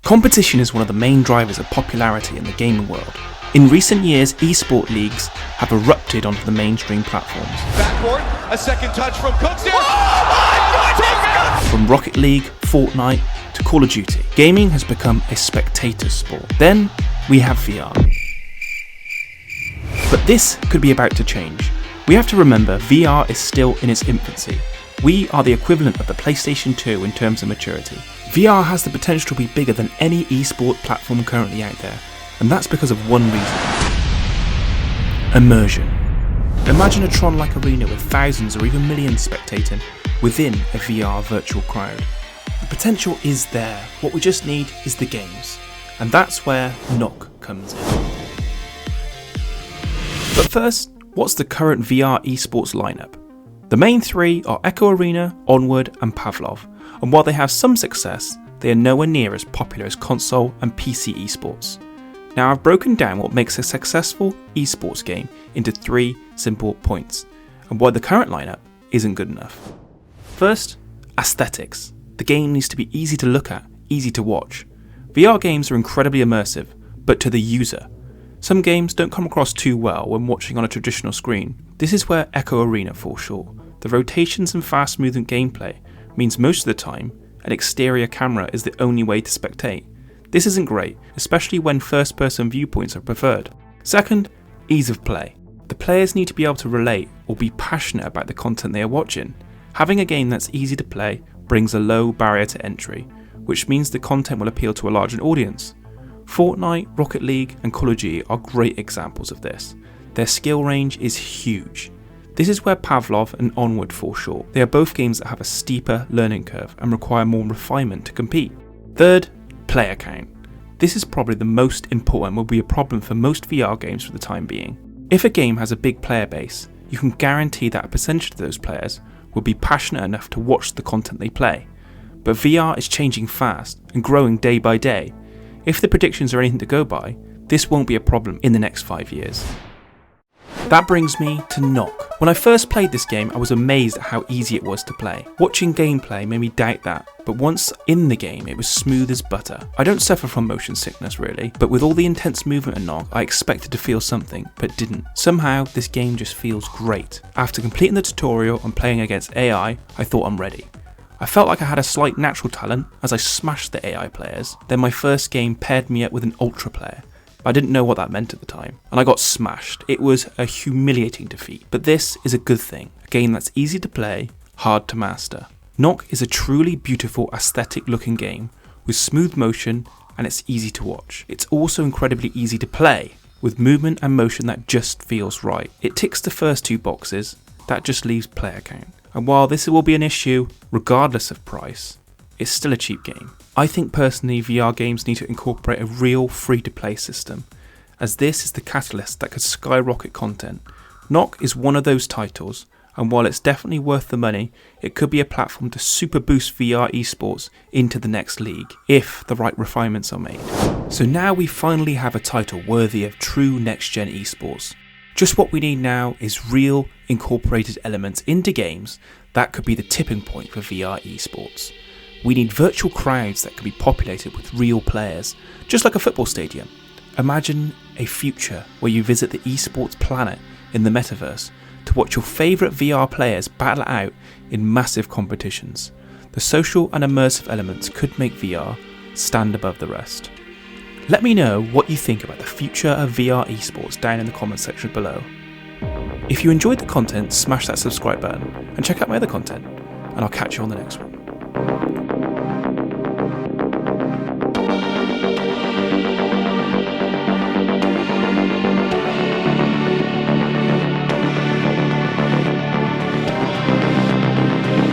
Competition is one of the main drivers of popularity in the gaming world. In recent years, eSport leagues have erupted onto the mainstream platforms. Backboard, a second touch from Cooks. Oh my goodness! From Rocket League, Fortnite, to Call of Duty, gaming has become a spectator sport. Then we have VR. But this could be about to change. We have to remember VR is still in its infancy. We are the equivalent of the PlayStation 2 in terms of maturity. VR has the potential to be bigger than any eSport platform currently out there, and that's because of one reason: immersion. Imagine a Tron-like arena with thousands or even millions spectating within a VR virtual crowd. The potential is there, what we just need is the games, and that's where Nock comes in. But first, what's the current VR eSports lineup? The main three are Echo Arena, Onward and Pavlov, and while they have some success, they are nowhere near as popular as console and PC eSports. Now I've broken down what makes a successful eSports game into 3 simple points, and why the current lineup isn't good enough. First, aesthetics. The game needs to be easy to look at, easy to watch. VR games are incredibly immersive, but to the user. Some games don't come across too well when watching on a traditional screen. This is where Echo Arena falls short. The rotations and fast movement gameplay means most of the time an exterior camera is the only way to spectate. This isn't great, especially when first person viewpoints are preferred. Second, ease of play. The players need to be able to relate or be passionate about the content they are watching. Having a game that's easy to play brings a low barrier to entry, which means the content will appeal to a larger audience. Fortnite, Rocket League and Call of Duty are great examples of this. Their skill range is huge. This is where Pavlov and Onward fall short. They are both games that have a steeper learning curve and require more refinement to compete. Third, player count. This is probably the most important and will be a problem for most VR games for the time being. If a game has a big player base, you can guarantee that a percentage of those players will be passionate enough to watch the content they play. But VR is changing fast and growing day by day. If the predictions are anything to go by, this won't be a problem in the next 5 years. That brings me to Nock. When I first played this game, I was amazed at how easy it was to play. Watching gameplay made me doubt that, but once in the game, it was smooth as butter. I don't suffer from motion sickness really, but with all the intense movement in Nock, I expected to feel something, but didn't. Somehow, this game just feels great. After completing the tutorial and playing against AI, I thought I'm ready. I felt like I had a slight natural talent as I smashed the AI players. Then my first game paired me up with an ultra player. I didn't know what that meant at the time, and I got smashed. It was a humiliating defeat, but this is a good thing. A game that's easy to play, hard to master. Nock is a truly beautiful aesthetic looking game with smooth motion, and it's easy to watch. It's also incredibly easy to play, with movement and motion that just feels right. It ticks the first 2 boxes, that just leaves player count. And while this will be an issue, regardless of price, it's still a cheap game. I think personally VR games need to incorporate a real free-to-play system, as this is the catalyst that could skyrocket content. Nock is one of those titles, and while it's definitely worth the money, it could be a platform to super boost VR esports into the next league, if the right refinements are made. So now we finally have a title worthy of true next-gen esports. Just what we need now is real incorporated elements into games that could be the tipping point for VR esports. We need virtual crowds that can be populated with real players, just like a football stadium. Imagine a future where you visit the esports planet in the metaverse to watch your favourite VR players battle out in massive competitions. The social and immersive elements could make VR stand above the rest. Let me know what you think about the future of VR esports down in the comments section below. If you enjoyed the content, smash that subscribe button and check out my other content, and I'll catch you on the next one.